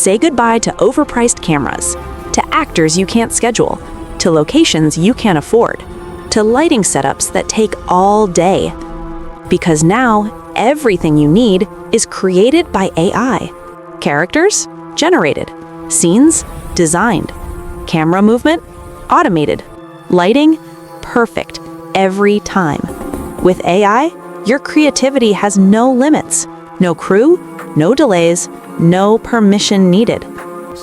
Say goodbye to overpriced cameras, to actors you can't schedule, to locations you can't afford, to lighting setups that take all day. Because now, everything you need is created by AI. Characters? Generated. Scenes? Designed. Camera movement? Automated. Lighting? Perfect. Every time. With AI, your creativity has no limits. No crew, no delays, no permission needed.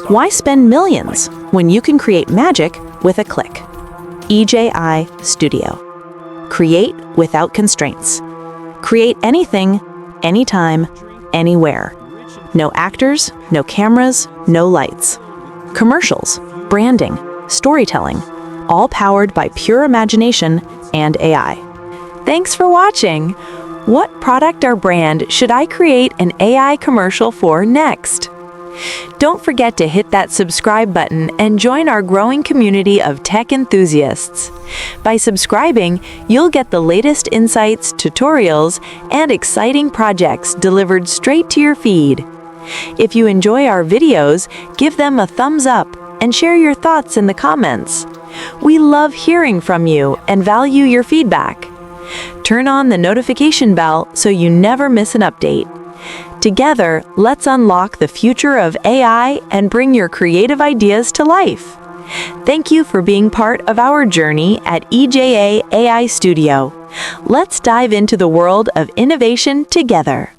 Why spend millions when you can create magic with a click? EJI Studio. Create without constraints. Create anything, anytime, anywhere. No actors, no cameras, no lights. Commercials, branding, storytelling, all powered by pure imagination and AI. Thanks for watching. What product or brand should I create an AI commercial for next? Don't forget to hit that subscribe button and join our growing community of tech enthusiasts. By subscribing, you'll get the latest insights, tutorials, and exciting projects delivered straight to your feed. If you enjoy our videos, give them a thumbs up and share your thoughts in the comments. We love hearing from you and value your feedback. Turn on the notification bell so you never miss an update. Together, let's unlock the future of AI and bring your creative ideas to life. Thank you for being part of our journey at EJA AI Studio. Let's dive into the world of innovation together.